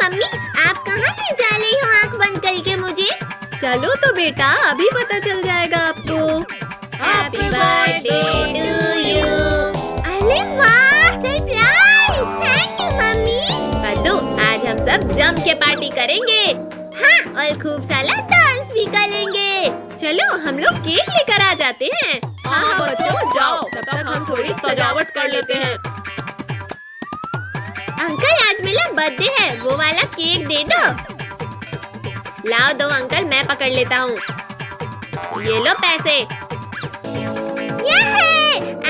Mummy, आप कहाँ ले जा रही हो आँख बंद करके मुझे? चलो तो बेटा, अभी पता चल जाएगा आपको। Happy birthday to you. अरे वाह, surprise! Thank you mummy. Paddu, आज हम सब जम के पार्टी करेंगे। हाँ, और खूब सारा डांस भी करेंगे। चलो हम लोग केक लेकर आ जाते हैं। हाँ बच्चों, जाओ, तब तक हम थोड़ी सजावट कर लेते हैं। अंकल, आज मेरा बर्थडे है, वो वाला केक दे दो। लाओ दो अंकल, मैं पकड़ लेता हूँ। ये लो पैसे।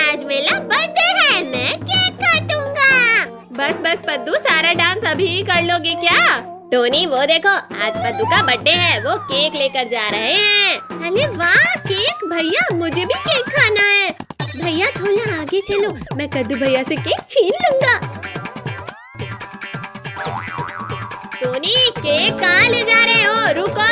आज मेरा बर्थडे है, मैं केक काटूंगा। बस बस पद्दू, सारा डांस अभी ही कर लोगे क्या? टोनी, वो देखो, आज पद्दू का बर्थडे है, वो केक लेकर जा रहे हैं। अरे वाह, केक! भैया, मुझे भी केक खाना है। भैया थोड़ा आगे चलो, मैं कद्दू भैया से केक छीन लूंगा। टोनी, केक कहाँ ले जा रहे हो? रुको।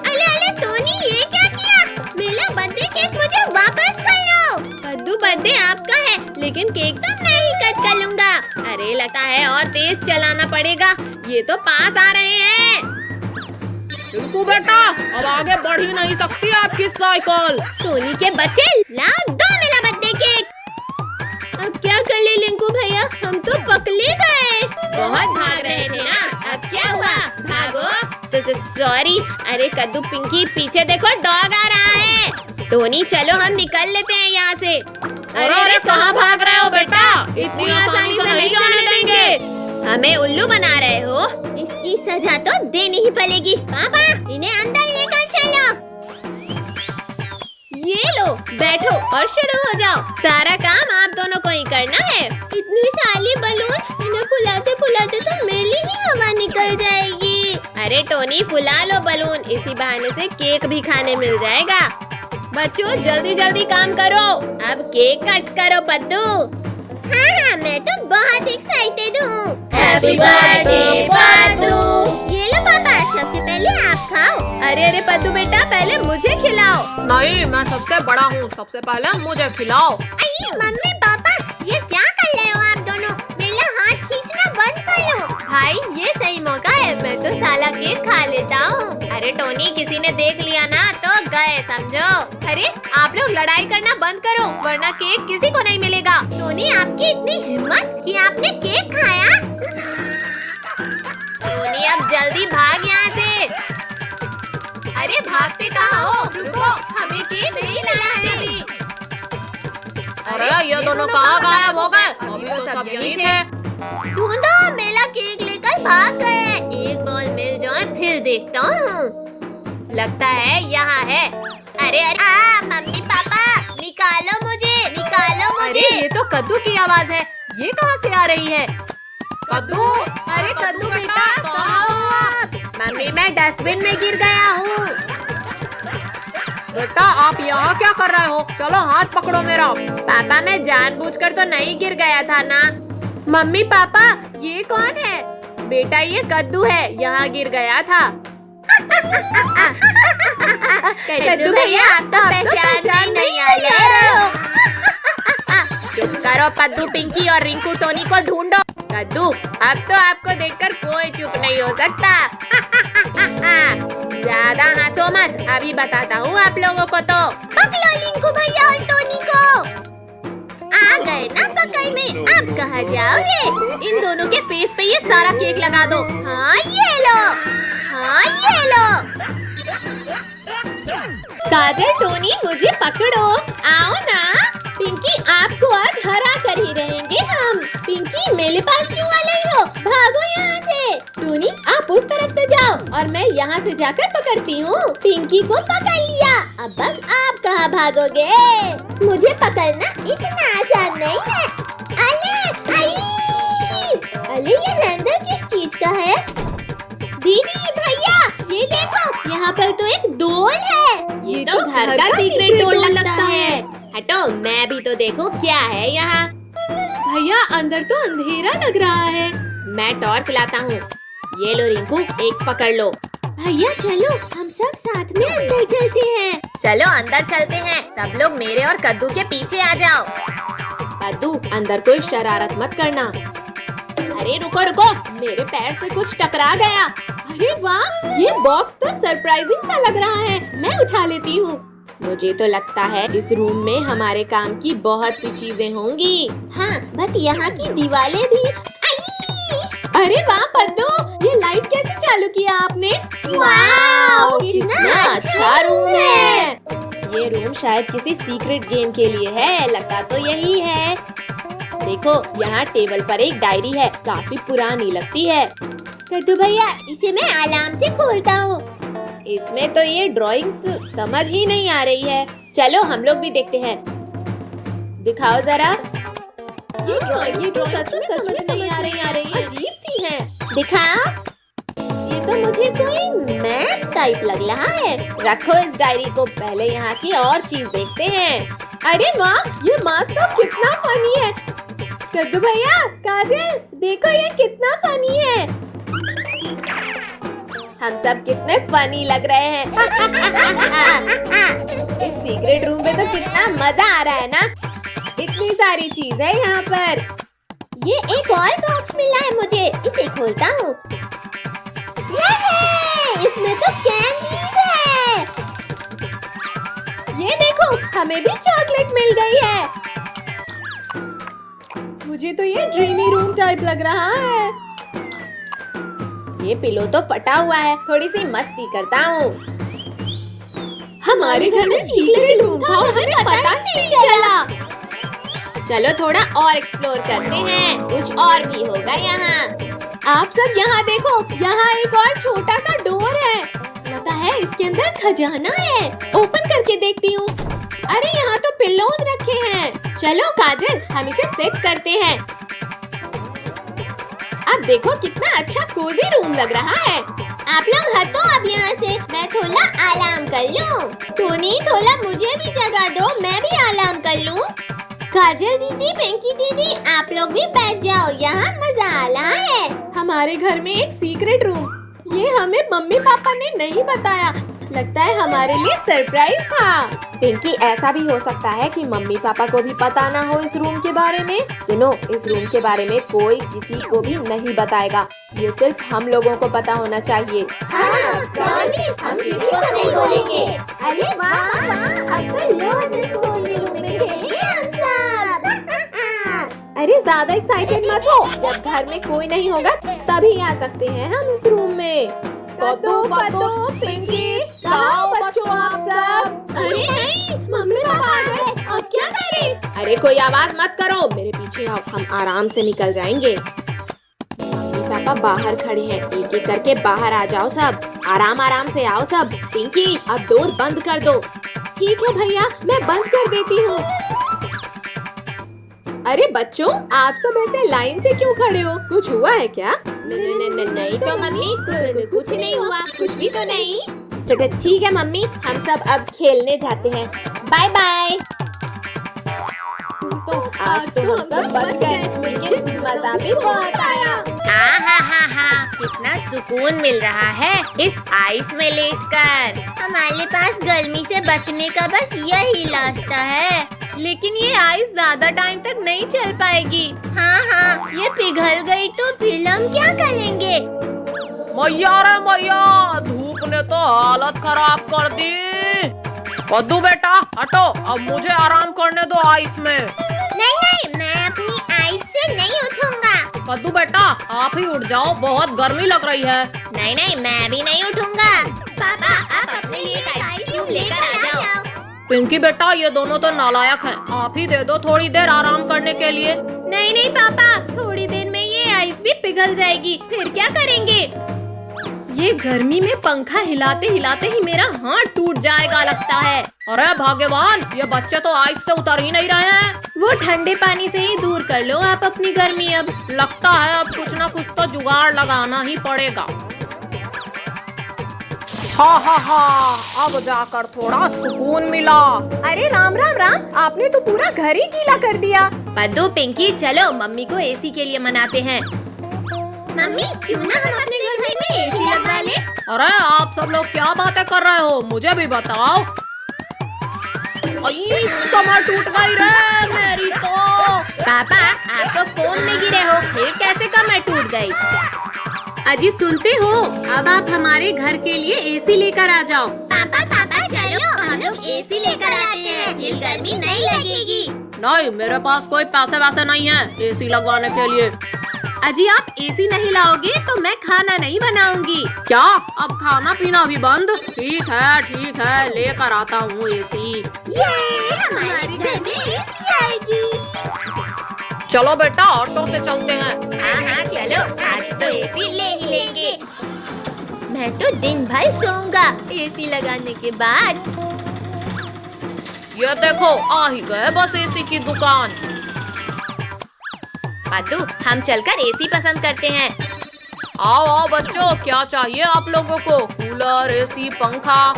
अरे टोनी, ये क्या किया? मेरा बर्थडे केक मुझे वापस कर लो। पद्दू, बर्थडे आपका है, लेकिन केक तो मैं ही कट कर लूंगा। अरे लगता है और तेज चलाना पड़ेगा, ये तो पास आ रहे हैं। रिंकू बेटा, अब आगे बढ़ ही नहीं सकती आपकी साइकिल। टोनी के बच्चे, लाओ दो मेरा बर्थडे केक। अब क्या कर ले लिंकू भैया, हम तो पकड़े गए। बहुत भाग रहे थे ना, अब क्या हुआ? भागो। सॉरी। अरे कद्दू, पिंकी, पीछे देखो, डॉग आ रहा है। टोनी, चलो हम निकल लेते हैं यहाँ से। अरे कहाँ भाग रहे हो बेटा? इतनी आसानी से नहीं जाने देंगे। हमें उल्लू बना रहे हो? इसकी सजा तो देनी ही पड़ेगी। पापा, इन्हें अंदर लेकर चलो। ये लो, बैठो और शुरू हो जाओ। सारा काम आप दोनों को ही करना है। इतनी सारी बलून, इन्हें फुलाते फुलाते तो मेरी ही हवा निकल जाएगी। अरे टोनी, फुला लो बलून, इसी बहाने से केक भी खाने मिल जाएगा। बच्चों, जल्दी जल्दी काम करो, अब केक कट करो। पद्दू, हाँ, मैं तो बहुत एक्साइटेड हूँ। Happy birthday Paddu. ये लो पापा, सबसे पहले आप खाओ। अरे पद्दू बेटा, पहले मुझे खिलाओ। नहीं, मैं सबसे बड़ा हूँ, सबसे पहले मुझे खिलाओ। अरे मम्मी पापा, ये क्या कर रहे हो आप दोनों? मेरा हाथ खींचना बंद करो। भाई, ये सही मौका है, मैं तो साला केक खा लेता हूँ। अरे टोनी, किसी ने देख लिया ना तो गए समझो। अरे आप लोग लड़ाई करना बंद करो, वरना केक किसी को नहीं मिलेगा। टोनी, आपकी इतनी हिम्मत कि आपने केक खाया? टोनी, अब जल्दी भाग यहाँ से। अरे भागते कहाँ हो? रुको, हमें केक नहीं लाना है अभी। अरे ये दोनों कहाँ गायब हो गए? अभी तो सब यहीं थे। ढूंढो, मेरा केक लेकर भाग गए। एक बॉल मिल जाए फिर देखता हूँ। लगता है यहाँ है। अरे मम्मी पापा, निकालो मुझे, निकालो मुझे। अरे ये तो कद्दू की आवाज है, ये कहाँ से आ रही है? कद्दू, अरे कद्दू बेटा, कहाँ हो आप? मम्मी, मैं डस्टबिन में गिर गया हूँ। बेटा, आप यहाँ क्या कर रहे हो? चलो हाथ पकड़ो मेरा। पापा, मैं जानबूझकर तो नहीं गिर गया था ना। मम्मी पापा, ये कौन है? बेटा, ये कद्दू है, यहाँ गिर गया था। कद्दू भैया, आप तो पहचान नहीं आ रहे हो। चुप करो पद्दू, पिंकी और रिंकू, टोनी को ढूंढो। कद्दू, अब तो आपको देखकर कोई चुप नहीं हो सकता। ज्यादा हंसो मत, अभी बताता हूँ आप लोगों को तो। पकड़ो रिंकू भैया और टोनी को। आ गए ना पकड़ में, अब कहाँ जाओगे? इन दोनों के फेस पे ये सारा केक लगा दो। हाँ ये लो, हाँ ये लो। काजल, टोनी, मुझे पकड़ो, आओ ना। पिंकी, आपको आज हरा कर ही रहेंगे हम। पिंकी, मेरे पास क्यों आ रही हो? भागो यहाँ से। टोनी, आप उस तरफ से जाओ और मैं यहाँ से जाकर पकड़ती हूँ। पिंकी को पकड़ लिया, अब बस आप कहाँ भागोगे? मुझे पकड़ना इतना आसान नहीं है। अरे ये हैंडल किस चीज का है? दीदी भैया, ये देखो, यहाँ पर तो एक डोल है। ये तो घर का सीक्रेट डोर लगता है। हटो, मैं भी तो देखूं क्या है यहाँ। भैया, अंदर तो अंधेरा लग रहा है। मैं टॉर्च लाता हूँ। ये लो रिंकू, एक पकड़ लो। भैया चलो, हम सब साथ में अंदर चलते हैं। चलो अंदर चलते हैं, सब लोग मेरे और कद्दू के पीछे आ जाओ। कद्दू, अंदर कोई शरारत मत करना। अरे रुको रुको, मेरे पैर से कुछ टकरा गया। अरे वाह, ये बॉक्स तो सरप्राइजिंग सा लग रहा है। मैं उठा लेती हूँ। मुझे तो लगता है इस रूम में हमारे काम की बहुत सी चीजें होंगी। हाँ, बस यहाँ की दीवारें भी। अरे वाह पद्दू, ये लाइट कैसे चालू किया आपने? वाव, कितना अच्छा रूम है। ये रूम शायद किसी सीक्रेट गेम के लिए है, लगता तो यही है। देखो, यहाँ टेबल पर एक डायरी है, काफी पुरानी लगती है। कद्दू भैया, इसे मैं अलार्म से खोलता हूँ। इसमें तो ये ड्राइंग्स समझ ही नहीं आ रही है। चलो हम लोग भी देखते हैं। दिखाओ जरा। ये ड्राइंग सच में नहीं आ रही है, अजीब सी है। दिखाओ। ये तो मुझे कोई मैप टाइप लग रहा है। रखो इस डायरी को, पहले यहाँ की और चीज देखते हैं। अरे वाह, ये मास्क तो कितना फनी है। कद्दू भैया, काजल, देखो ये कितना फनी है। हम सब कितने फनी लग रहे हैं। इस सीक्रेट रूम में तो कितना मजा आ रहा है ना। इतनी सारी चीज है यहाँ पर। ये एक और बॉक्स मिला है मुझे, इसे खोलता हूँ। इसमें तो कैंडीज है। ये देखो, हमें भी चॉकलेट मिल गई है। मुझे तो ये ड्रीमी रूम टाइप लग रहा है। ये पिलो तो फटा हुआ है, थोड़ी सी मस्ती करता हूँ। हमारे घर में सीक्रेट रूम था, हमें पता नहीं चला। चलो थोड़ा और एक्सप्लोर करते हैं, कुछ और भी होगा यहाँ। आप सब यहाँ देखो, यहाँ एक और छोटा सा डोर है। लगता है इसके अंदर खजाना है। ओपन करके देखती हूँ। अरे यहाँ तो पिल्लोज रखे हैं। चलो काजल, हम इसे सेट करते हैं। अब देखो कितना अच्छा कोजी रूम लग रहा है। आप लोग हटो अब यहाँ से, मैं थोड़ा आराम कर लूँ। टोनी, थोड़ा मुझे भी जगह दो, मैं भी आराम कर लूँ। काजल दीदी, पिंकी दीदी, आप लोग भी बैठ जाओ, यहाँ मजा आ रहा है। हमारे घर में एक सीक्रेट रूम, ये हमें मम्मी पापा ने नहीं बताया। लगता है हमारे लिए सरप्राइज था। पिंकी, ऐसा भी हो सकता है कि मम्मी पापा को भी पता ना हो इस रूम के बारे में। सुनो, इस रूम के बारे में कोई किसी को भी नहीं बताएगा। ये सिर्फ हम लोगों को पता होना चाहिए। हाँ, प्रॉमिस, हम किसी को नहीं बोलेंगे। अरे वाह, अब तो रोज इस कोजी रूम में खेलेंगे हम सब। अरे ज्यादा एक्साइटेड मत हो, जब घर में कोई नहीं होगा तभी आ सकते हैं हम इस रूम में। कद्दू, पिंकी, कहाँ बच्चों आप सब? अरे नहीं, मम्मी पापा आ गए, अब क्या करें? अरे कोई आवाज मत करो, मेरे पीछे आओ, हम आराम से निकल जाएंगे। मम्मी पापा बाहर खड़े हैं, एक एक करके बाहर आ जाओ सब। आराम आराम से आओ सब। पिंकी, अब डोर बंद कर दो। ठीक है भैया, मैं बंद कर देती हूँ। अरे बच्चों, आप सब ऐसे लाइन से क्यों खड़े हो? कुछ हुआ है क्या? नहीं तो मम्मी, कुछ नहीं हुआ, कुछ भी तो नहीं। चलो ठीक है मम्मी, हम सब अब खेलने जाते हैं। Bye bye. दोस्तों, आज तो हम सब बच गए, लेकिन मजा भी बहुत आया। कितना सुकून मिल रहा है इस आइस में लेटकर। हमारे पास गर्मी से बचने का बस यही रास्ता है। लेकिन ये आइस ज्यादा टाइम तक नहीं चल पाएगी। हाँ, ये पिघल गई तो फिर हम क्या करेंगे? मैया रे मैया, धूप ने तो हालत खराब कर दी। कद्दू बेटा, हटो, अब मुझे आराम करने दो आइस में। नहीं, मैं अपनी आइस से नहीं उठूंगा। कद्दू बेटा, आप ही उठ जाओ, बहुत गर्मी लग रही है। नहीं, मैं भी नहीं उठूंगा। पापा, आप अपने लिए आइस क्यूब लेकर आ जाओ। पिंकी बेटा, ये दोनों तो नालायक हैं, आप ही दे दो थोड़ी देर आराम करने के लिए। नहीं पापा, थोड़ी देर में ये आइस भी पिघल जाएगी, फिर क्या करेंगे? ये गर्मी में पंखा हिलाते हिलाते ही मेरा हाथ टूट जाएगा लगता है। अरे भाग्यवान, ये बच्चे तो आइस से उतर ही नहीं रहे हैं। वो ठंडे पानी से ही दूर कर लो आप अपनी गर्मी। अब लगता है अब कुछ ना कुछ तो जुगाड़ लगाना ही पड़ेगा। हाँ, अब जाकर थोड़ा सुकून मिला। अरे राम, आपने तो पूरा घर ही गीला कर दिया। पद्दू, पिंकी, चलो मम्मी को एसी के लिए मनाते हैं। मम्मी, क्यों ना हम अपने घर में एसी लगा ले? अरे आप सब लोग क्या बातें कर रहे हो, मुझे भी बताओ। अई कमर टूट गई रे मेरी तो। पापा आप तो फोन में गिरे हो, फिर कैसे कमर टूट गई? अजी सुनते हो, अब आप हमारे घर के लिए एसी लेकर आ जाओ। पापा पापा चलो हम लोग एसी लेकर आते हैं, फिर गर्मी नहीं लगेगी। नहीं, मेरे पास कोई पैसे वैसे नहीं है एसी लगवाने के लिए। अजी आप एसी नहीं लाओगे तो मैं खाना नहीं बनाऊंगी। क्या अब खाना पीना भी बंद? ठीक है लेकर आता हूँ एसी। ये हमारे घर में एसी आएगी। चलो बेटा ऑटो से चलते हैं। हाँ चलो आज तो एसी ले ही लेंगे। मैं तो दिन भर सोऊंगा एसी लगाने के बाद। ये देखो आ ही गए बस एसी की दुकान। पादू हम चलकर एसी पसंद करते हैं। आओ आओ बच्चों, क्या चाहिए आप लोगों को? कूलर, एसी, पंखा।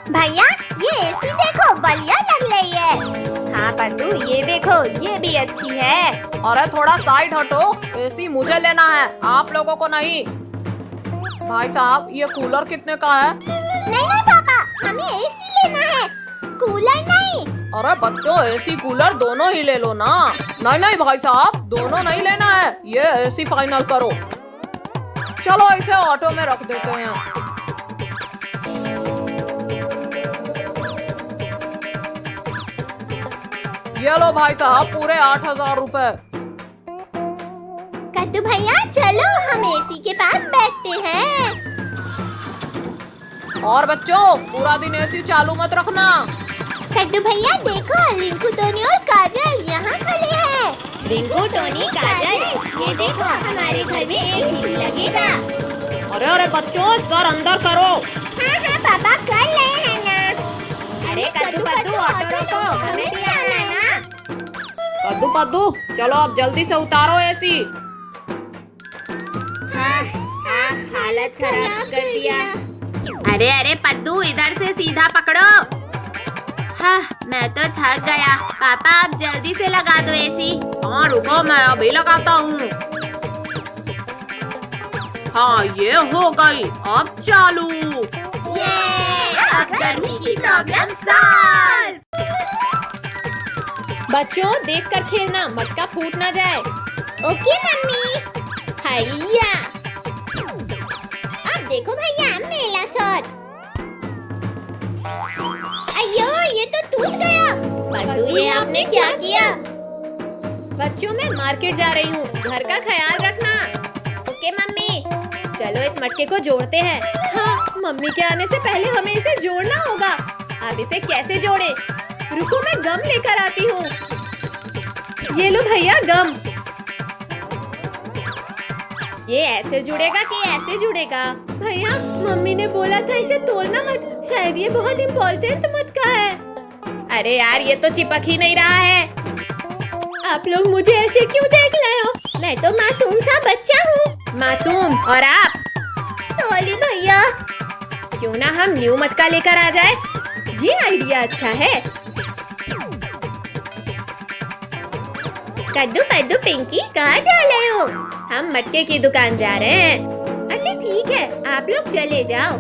भैया ये एसी देखो बढ़िया लग रही है। हाँ पादू ये देखो, ये भी अच्छी है। अरे थोड़ा साइड हटो, एसी मुझे लेना है आप लोगों को नहीं। भाई साहब ये कूलर कितने का है? नहीं पापा हमें एसी लेना है, कूलर नहीं। अरे बच्चों एसी कूलर दोनों ही ले लो ना। नहीं भाई साहब दोनों नहीं लेना है, ये एसी फाइनल करो। चलो इसे ऑटो में रख देते हैं। ये लो भाई साहब पूरे 8,000 रुपए। कद्दू भैया चलो हम एसी के पास बैठते हैं। और बच्चों पूरा दिन एसी चालू मत रखना। कद्दू भैया देखो रिंकू टोनी और काजल यहाँ खड़े हैं। रिंकू टोनी काजल, ये देखो हमारे घर में एसी लगेगा। अरे बच्चों सर अंदर करो। हाँ पापा कर रहे हैं ना। अरे कद्दू ऑटो रोको, हमें भी आना है ना। कद्दू चलो अब जल्दी से उतारो एसी। हाँ हालत खराब कर दिया। अरे पद्दू इधर से सीधा पकड़ो। हाँ मैं तो थक गया। पापा आप जल्दी से लगा दो एसी। हाँ रुको मैं अभी लगाता हूँ। हाँ ये हो गई, अब चालू। ये अब गर्मी की प्रॉब्लम सॉल्व। बच्चों देखकर खेलना, मटका फूट ना जाए। Okay mummy. हैया अब देखो भैया मेरा शॉट। अयो ये तो टूट गया। पद्दू ये आपने क्या किया? बच्चों मैं मार्केट जा रही हूँ, घर का ख्याल रखना। Okay mummy. चलो इस मटके को जोड़ते हैं। हाँ मम्मी के आने से पहले हमें इसे जोड़ना होगा। अब इसे कैसे जोड़े? रुको मैं गम लेकर आती हूँ। ये लो भैया गम। ये ऐसे जुड़ेगा कि ऐसे जुड़ेगा? भैया मम्मी ने बोला था इसे तोड़ना मत, शायद ये बहुत इम्पोर्टेंट मटका है। अरे यार ये तो चिपक ही नहीं रहा है। आप लोग मुझे ऐसे क्यों देख रहे हो? मैं तो मासूम सा बच्चा हूँ। मासूम और आप? सॉरी भैया। क्यों ना हम न्यू मटका लेकर आ जाए? ये आइडिया अच्छा है। कद्दू पद्दू पिंकी कहाँ जा रहे हो? हम मटके की दुकान जा रहे हैं। अच्छा ठीक है आप लोग चले जाओ।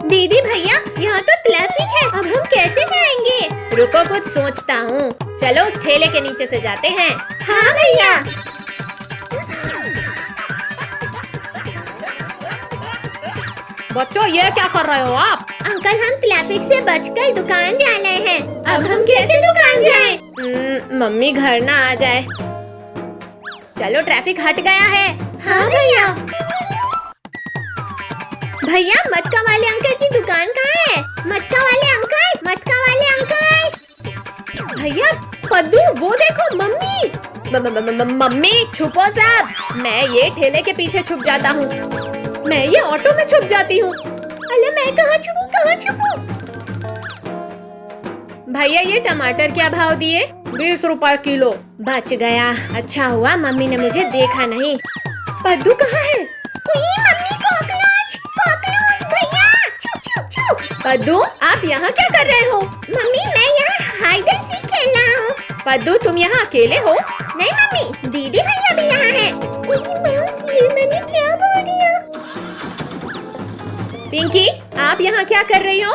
दीदी भैया यहाँ तो ट्रैफिक है, अब हम कैसे जाएंगे? रुको कुछ सोचता हूँ। चलो उस ठेले के नीचे से जाते हैं। हाँ भैया। बच्चों ये क्या कर रहे हो आप? अंकल हम ट्रैफिक से बचकर दुकान जा रहे हैं, अब हम कैसे दुकान जाएं? मम्मी घर ना आ जाए। चलो ट्रैफिक हट गया है। हाँ भैया। भैया मटका वाले अंकल की दुकान कहाँ है? मटका वाले अंकल, मटका वाले अंकल। भैया पद्दू वो देखो मम्मी। मम्मी छुपो सब। मैं ये ठेले के पीछे छुप जाता हूँ। मैं ये ऑटो में छुप जाती हूँ। अरे मैं कहाँ छुपूं, कहाँ छुपूं? भैया ये टमाटर क्या भाव दिए? 20 रुपए किलो। बच गया, अच्छा हुआ मम्मी ने मुझे देखा नहीं। पद्दू कहाँ है? मम्मी कॉकरोच, कॉकरोच भैया। छुप छुप छुप। पद्दू आप यहाँ क्या कर रहे हो? मम्मी मैं यहाँ हाइड एंड सीक खेल रहा हूँ। पद्दू तुम यहाँ अकेले हो? नहीं मम्मी दीदी भैया भी यहाँ हैं। ये मैंने क्या बोल दिया? पिंकी आप यहाँ क्या कर रही हो?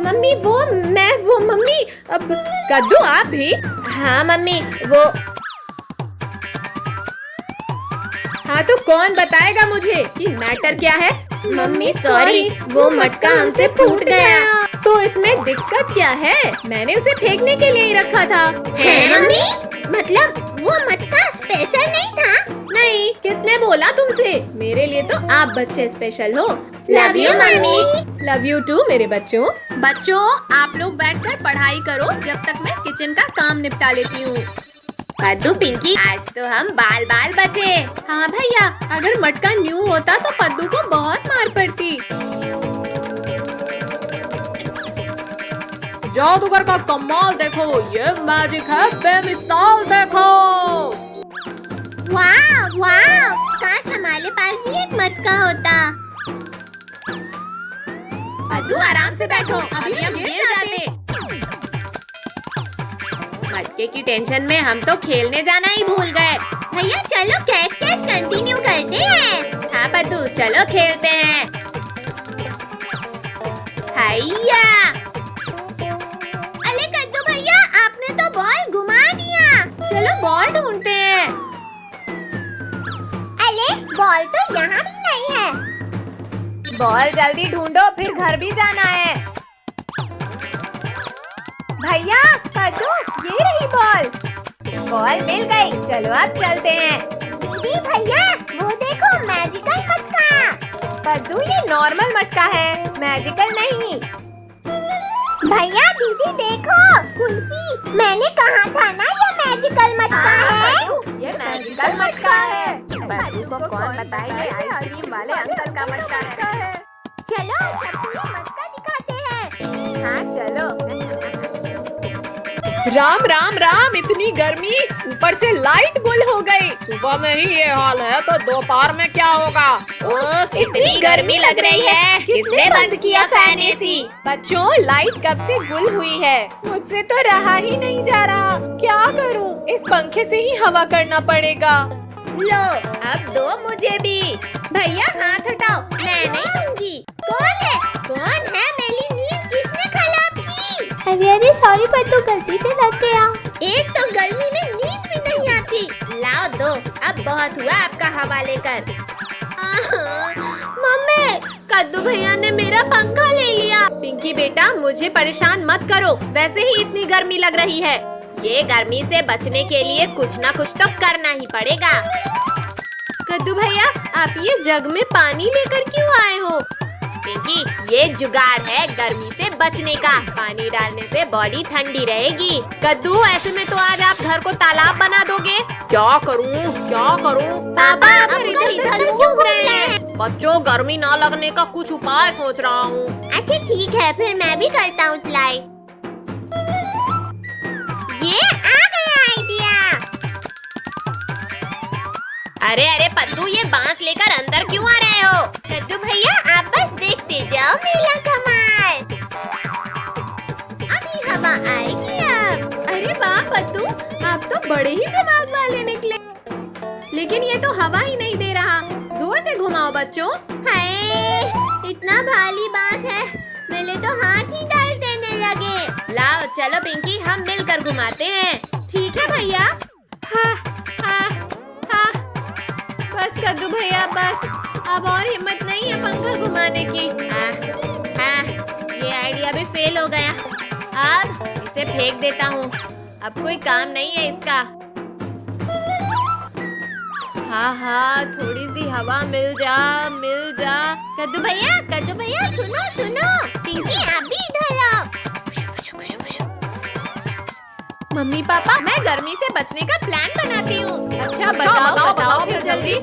मम्मी वो मम्मी अब कद्दू आप भी? हाँ मम्मी वो। हाँ तो कौन बताएगा मुझे कि मैटर क्या है? मम्मी सॉरी, वो मटका हमसे फूट गया। तो इसमें दिक्कत क्या है? मैंने उसे फेंकने के लिए ही रखा था। है मम्मी? मतलब वो मटका स्पेशल नहीं था? नहीं, किसने बोला तुमसे? मेरे लिए तो आप बच्चे स्पेशल हो। Love you mummy. Love you too मेरे बच्चों। बच्चों आप लोग बैठकर पढ़ाई करो जब तक मैं किचन का काम निपटा लेती हूँ। पद्दू पिंकी, आज तो हम बाल बाल बचे। हाँ भैया, अगर मटका न्यू होता तो पद्दू को बहुत मार पड़ती। जादूगर का कमाल देखो, ये मैजिक है बेमिसाल देखो। वाह वाह, काश हमारे पास भी एक मटका होता। पद्दू आराम से बैठो, अभी हम गिर जाते। मटके की टेंशन में हम तो खेलने जाना ही भूल गए। भैया चलो कैच कैच कंटिन्यू करते हैं। हाँ पद्दू चलो खेलते हैं। हैया। अरे कद्दू भैया, आपने तो बॉल घुमा दिया। चलो बॉल ढूंढते हैं। अरे बॉल तो यहाँ भी नहीं है। बॉल जल्दी ढूंढो, फिर घर भी जाना है। भैया पद्दू, ये रही बॉल। बॉल मिल गई, चलो अब चलते हैं। दीदी भैया, वो देखो मैजिकल मटका। पद्दू ये नॉर्मल मटका है, मैजिकल नहीं। भैया दीदी देखो, कुल्फी। मैंने कहा था ना ये मैजिकल मटका है। ये मैजिकल मटका है। पद्दू को कौन बताए ये आइसक्रीम वाले अंकल का मटका है। चलो सबको ये मटका दिखाते हैं। हाँ चलो। राम राम राम, इतनी गर्मी, ऊपर से लाइट गुल हो गई। सुबह में ही ये हाल है तो दोपहर में क्या होगा? ओह इतनी गर्मी लग रही है, किसने बंद किया फैन एसी? बच्चों लाइट कब से गुल हुई है, मुझसे तो रहा ही नहीं जा रहा। क्या करूं, इस पंखे से ही हवा करना पड़ेगा। लो अब दो मुझे भी। भैया हाथ हटाओ, मैं नहीं दूंगी। कौन है मेरी नींद किसने खराब की? अरे सॉरी पद्दू, गलती से लग गया। एक तो गर्मी में नींद भी नहीं आती। लाओ दो, अब बहुत हुआ आपका हवा लेकर। मम्मी, कद्दू भैया ने मेरा पंखा ले लिया। पिंकी बेटा मुझे परेशान मत करो, वैसे ही इतनी गर्मी लग रही है। ये गर्मी से बचने के लिए कुछ ना कुछ तो करना ही पड़ेगा। कद्दू भैया आप ये जग में पानी लेकर क्यों आए हो? पिंकी ये जुगाड़ है गर्मी से बचने का, पानी डालने से बॉडी ठंडी रहेगी। कद्दू ऐसे में तो आज आप घर को तालाब बना दोगे। क्या करूं? पापा अब इधर क्यों घूम रहे हैं? बच्चों गर्मी ना लगने का कुछ उपाय सोच रहा हूँ। अच्छा ठीक है, फिर मैं भी करता हूँ ट्राई। ये आ गया आइडिया। अरे अरे पद्दू ये बांस लेकर अंदर क्यों आ रहे हो? कद्दू भैया आप बस देखते जाओ मेरा कमाल। अभी हवा आएगी अब। अरे वाह पद्दू, आप तो बड़े ही दिमाग वाले निकले। लेकिन ये तो हवा ही नहीं दे रहा, जोर से घुमाओ बच्चों। हाय, इतना भारी बांस है, मेरे तो हाथ ही दर्द देने लगे। लाओ चलो पिंकी, हम मिलकर घुमाते हैं। ठीक है भैया। हाँ हाँ हाँ, बस कद्दू भैया बस, अब और हिम्मत नहीं है पंखा घुमाने की। हाँ हाँ, ये आइडिया भी फेल हो गया। अब इसे फेंक देता हूँ, अब कोई काम नहीं है इसका। हाँ हाँ, थोड़ी सी हवा मिल जा। कद्दू भैया सुनो, पिंकी आप भी इधर आओ। मम्मी पापा मैं गर्मी से बचने का प्लान बनाती हूँ। अच्छा बताओ फिर जल्दी।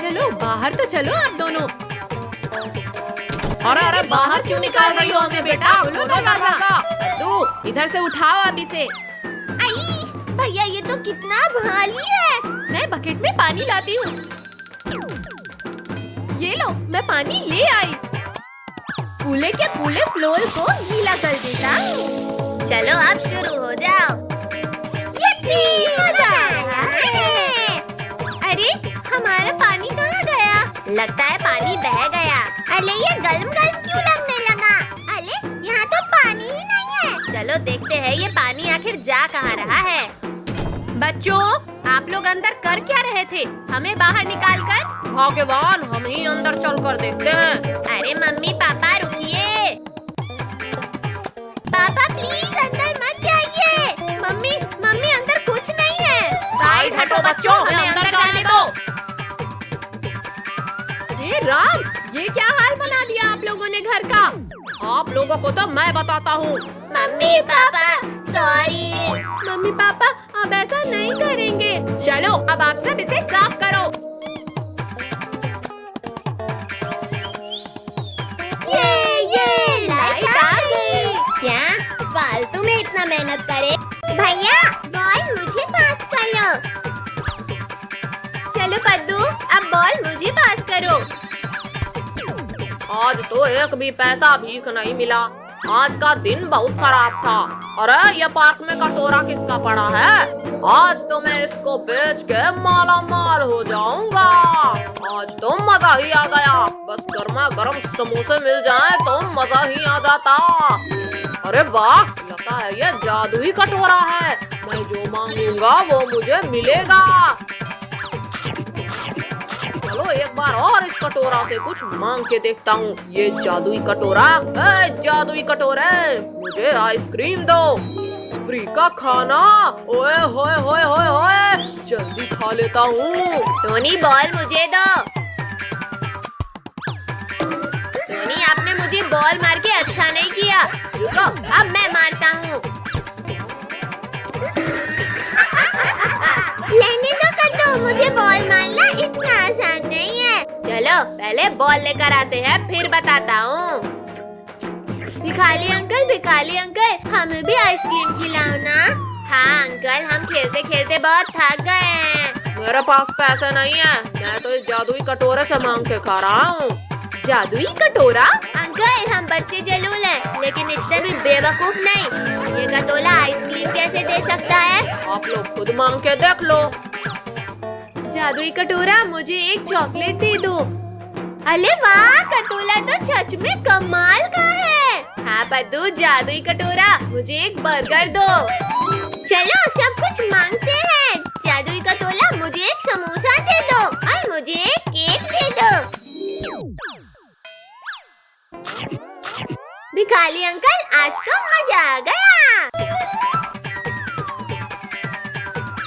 चलो बाहर तो चलो आप दोनों। अरे बाहर क्यों निकाल रही हो हमें बेटा? खोलो दरवाजा। तू इधर से उठाओ अभी से। आई भैया, ये तो कितना भारी है। मैं बकेट में पानी लाती हूँ। ये लो, मैं पानी ले आई। पूले के पूले फ्लोर को गीला कर देता। चलो अब शुरू हो जाओ। मजा आया है। अरे हमारा पानी कहाँ गया? लगता है पानी बह गया। अरे ये गरम क्यों लगने लगा? देखते हैं ये पानी आखिर जा कहाँ रहा है। बच्चों, आप लोग अंदर कर क्या रहे थे? हमें बाहर निकाल कर। भाग्यवान, हम ही अंदर चलकर देखते हैं। अरे मम्मी पापा रुकिए। पापा प्लीज अंदर मत जाइए। मम्मी मम्मी अंदर कुछ नहीं है। साइड हटो बच्चों, हमें अंदर जाने दो। हे राम, ये क्या हाल बना दिया आप लोगों ने घर का। आप लोगों को तो मैं बताता हूँ। Mummy papa sorry. Mummy papa अब ऐसा नहीं करेंगे। चलो अब आप सब इसे साफ करो। ये लाइट आ गई। क्या फालतू में इतना मेहनत करे। भैया बॉल मुझे पास कर लो। चलो कद्दू, अब बॉल मुझे पास करो। आज तो एक भी पैसा भीख नहीं मिला। आज का दिन बहुत खराब था। अरे ये पार्क में कटोरा किसका पड़ा है? आज तो मैं इसको बेच के माला माल हो जाऊंगा। आज तो मजा ही आ गया। बस गर्मा गर्म समोसे मिल जाए तो मजा ही आ जाता। अरे वाह, लगता है ये जादुई कटोरा है। मैं जो मांगूंगा वो मुझे मिलेगा। चलो एक बार और इस कटोरा से कुछ मांग के देखता हूँ। ये जादुई कटोरा, जादुई कटोरे, मुझे आइसक्रीम दो। फ्री का खाना, ओए होए होए होए होए, जल्दी खा लेता हूँ। टोनी बॉल मुझे दो। टोनी आपने मुझे बॉल मार के अच्छा नहीं किया। रुको अब मैं मारता हूँ। लेने दो कद्दू, मुझे बॉल मारना इतना आसान नहीं है। चलो पहले बॉल लेकर आते हैं फिर बताता हूँ। भिखारी अंकल हमें भी आइसक्रीम खिलाओ ना। हाँ अंकल, हम खेलते खेलते बहुत थक गए हैं। मेरे पास पैसे नहीं है। मैं तो इस जादुई कटोरे से मांग के खा रहा हूँ। जादुई कटोरा? अंकल हम बच्चे जरूर हैं, लेकिन इतने भी बेवकूफ नहीं। ये कटोरा आइसक्रीम कैसे दे सकता है? आप लोग खुद मांग के देख लो। जादुई कटोरा, मुझे एक चॉकलेट दे दो। अरे वाह, कटोरा तो सच में कमाल का है। हाँ पद्दू, जादुई कटोरा, मुझे एक बर्गर दो। चलो सब कुछ मांगते हैं। जादुई कटोरा, मुझे एक समोसा दे दो और मुझे एक केक दे दो। भिखारी अंकल, आज तो मजा आ गया।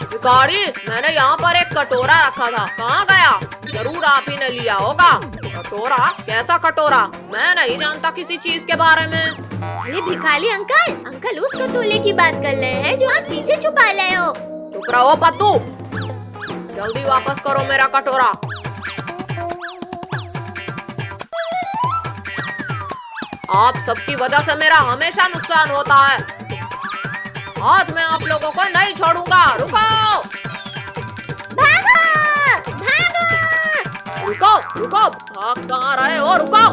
भिखारी, मैंने यहाँ पर एक कटोरा रखा था, कहाँ गया? जरूर आप ही ने लिया होगा। कटोरा? कैसा कटोरा? मैं नहीं जानता किसी चीज के बारे में। अरे भिखारी अंकल उस कटोरे की बात कर रहे हैं जो आप पीछे छुपा रहे हो। चुप रहो पद्दू, जल्दी वापस करो मेरा कटोरा। आप सबकी वजह से मेरा हमेशा नुकसान होता है। आज मैं आप लोगों को नहीं छोड़ूंगा। रुको भागो भागो। रुको, भाग कहाँ रहे हो? रुको।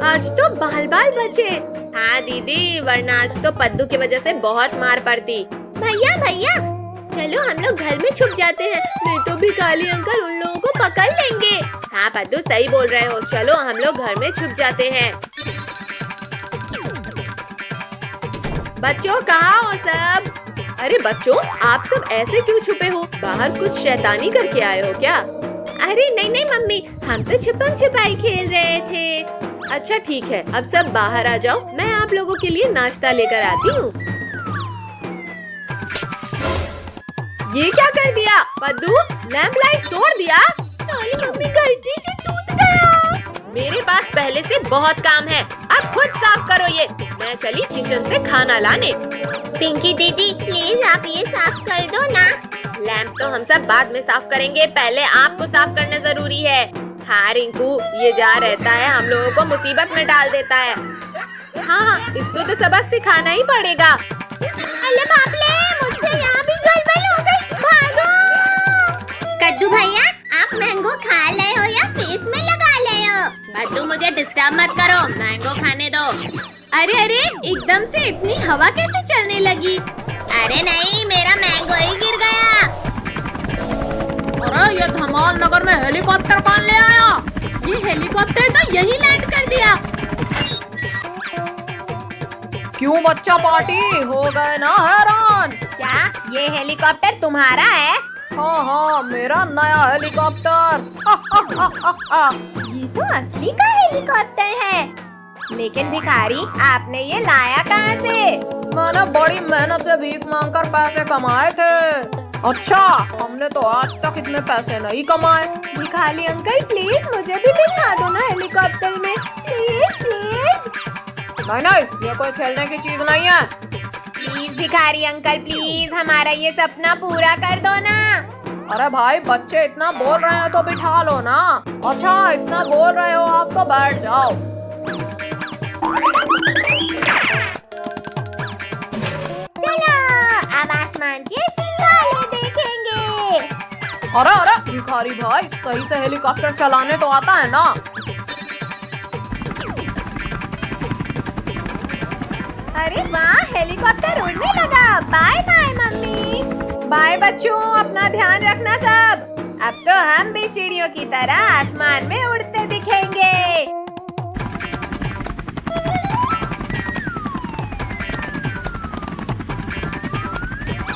आज तो बाल बचे। हाँ दीदी, वरना आज तो पद्दू की वजह से बहुत मार पड़ती। भैया चलो हम लोग घर में छुप जाते हैं, नहीं तो भिखारी अंकल उन लोगों को पकड़ लेंगे। हाँ पद्दू सही बोल रहे हो, चलो हम लोग घर में छुप जाते हैं। बच्चों कहाँ हो सब? अरे बच्चों, आप सब ऐसे क्यों छुपे हो? बाहर कुछ शैतानी करके आए हो क्या? अरे नहीं मम्मी, हम तो छुपम छुपाई खेल रहे थे। अच्छा ठीक है, अब सब बाहर आ जाओ, मैं आप लोगों के लिए नाश्ता लेकर आती हूँ। ये क्या कर दिया पद्दू? लैंप लाइट तोड़ दिया? सॉरी मम्मी, गलती से टूट गया। मेरे पास पहले से बहुत काम है, अब खुद साफ करो ये। मैं चली किचन से खाना लाने। पिंकी दीदी प्लीज आप ये साफ कर दो ना। लैंप तो हम सब बाद में साफ करेंगे, पहले आपको साफ करना जरूरी है। हाँ रिंकू, ये जा रहता है हम लोगों को मुसीबत में डाल देता है। हाँ, इसको तो सबक सिखाना ही पड़ेगा। अरे बाप रे, मुझसे यहाँ भी गड़बड़ हो गई। भागो। कद्दू भैया, आप मैंगो खा रहे हो या फेस में लगा रहे हो? बद्दू मुझे डिस्टर्ब मत करो, मैंगो खाने दो। अरे एकदम से इतनी हवा कैसे चलने लगी? अरे नहीं, मेरा मैंगो ही गिर गया। अरे ये धमाल नगर में हेलीकॉप्टर कौन ले आया? ये हेलीकॉप्टर तो यहीं लैंड कर दिया। क्यों बच्चा पार्टी हो गए ना हैरान? क्या ये हेलीकॉप्टर तुम्हारा है? हाँ हाँ, मेरा नया हेलीकॉप्टर। ये तो असली का हेलीकॉप्टर है। लेकिन भिखारी, आपने ये लाया कहाँ से? मैंने बड़ी मेहनत से भीख मांगकर पैसे कमाए थे। अच्छा, हमने तो आज तक इतने पैसे नहीं कमाए। भिखारी अंकल प्लीज मुझे भी दिखा दो ना हेलीकॉप्टर में, प्लीज प्लीज। नहीं नहीं, ये कोई खेलने की चीज नहीं है। प्लीज भिखारी अंकल प्लीज हमारा ये सपना पूरा कर दो ना। अरे भाई, बच्चे इतना बोल रहे हैं तो बिठा लो ना। अच्छा, इतना बोल रहे हो आप तो बैठ जाओ। चलो अब आसमान के सितारे देखेंगे। अरे अरे भिखारी भाई, सही से हेलीकॉप्टर चलाने तो आता है ना? अरे वाह, हेलीकॉप्टर उड़ने लगा। Bye bye mummy. बाय बच्चों, अपना ध्यान रखना सब। अब तो हम भी चिड़ियों की तरह आसमान में उड़ते दिखेंगे।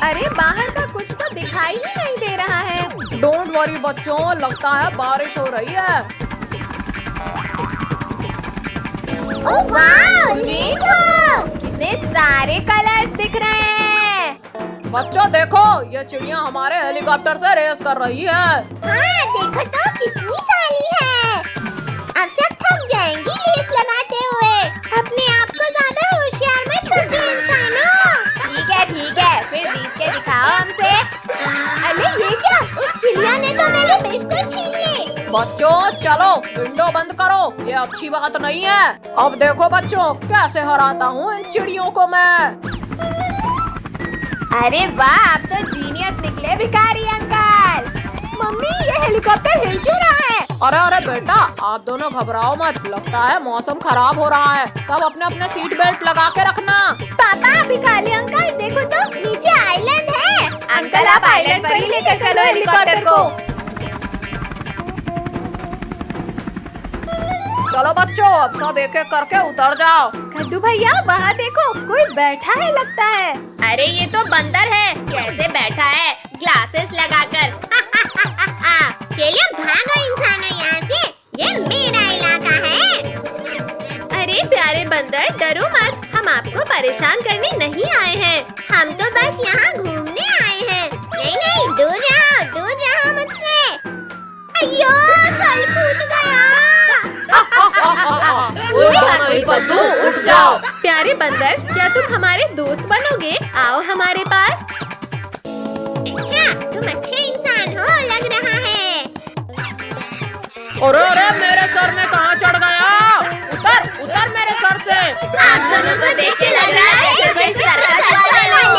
अरे बाहर का कुछ तो दिखाई ही नहीं दे रहा है। डोंट वरी बच्चों, लगता है बारिश हो रही है। ओह वाह, रेनबो! कितने सारे कलर्स दिख रहे हैं। बच्चों देखो, ये चिड़िया हमारे हेलीकॉप्टर से रेस कर रही है। हाँ देखो तो कितनी सारी है। अब सब थक जाएंगी लेस लगाते हुए। अपने आप को ज्यादा होशियार मत समझो इंसानों। ठीक है, फिर जीत के दिखाओ हमसे। अरे ये क्या, उस चिड़िया ने तो मेरे बिस्कुट छीन ली। बच्चों चलो, विंडो बंद करो, ये अच्छी बात नहीं है। अब देखो बच्चों, कैसे हराता हूँ इन चिड़ियों को मैं। अरे वाह, आप तो जीनियस निकले भिखारी अंकल। मम्मी ये हेलीकॉप्टर हिल क्यों रहा है? अरे अरे बेटा, आप दोनों घबराओ मत, लगता है मौसम खराब हो रहा है। सब अपने अपने सीट बेल्ट लगा के रखना। पापा भिखारी अंकल देखो तो, नीचे आइलैंड है। अंकल आप आइलैंड पर ही लेकर चलो हेलीकॉप्टर को। चलो बच्चों, अब सब एक एक करके उतर जाओ। कद्दू भैया वहाँ देखो, कोई बैठा है लगता है। अरे ये तो बंदर है, कैसे बैठा है ग्लासेस लगाकर। चलिए भागो इंसानों यहाँ से, ये मेरा इलाका है। अरे प्यारे बंदर, डरो मत, हम आपको परेशान करने नहीं आए हैं। हम तो बस यहाँ घूमने आए हैं। नहीं, दूर रहो मुझसे। अयो, साल फूट गया। पद्दू, उठ जाओ। प्यारे बंदर, क्या तुम हमारे दोस्त बनोगे? आओ हमारे पास। अच्छा, तुम अच्छे इंसान हो लग रहा है। अरे अरे, मेरे सर में कहाँ चढ़ गया? उतर मेरे सर से। आप दोनों को देख के लग रहा है कि कोई सर्कस वाले हो।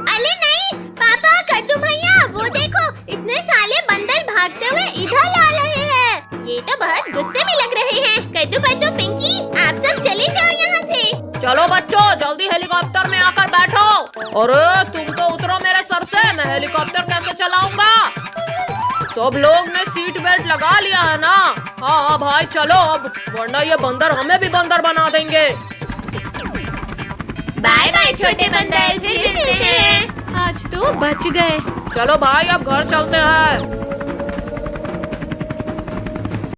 अरे नहीं पापा, कद्दू भैया वो देखो, इतने साले बंदर भागते हुए इधर आ रहे हैं। ये तो बहुत गुस्से में लग रहे हैं। कद्दू बद्दू पिंकी, आप सब चले जाओ यहाँ से। चलो बच्चों, जल्दी हेलीकॉप्टर में आकर बैठो। अरे तुम तो उतरो मेरे सर से, मैं हेलीकॉप्टर कैसे चलाऊंगा? सब लोग ने सीट बेल्ट लगा लिया है ना? हाँ भाई चलो अब, वरना ये बंदर हमें भी बंदर बना देंगे। बाय बाय छोटे बंदर, फिर मिलते हैं। आज तो बच गए। चलो भाई, अब घर चलते हैं।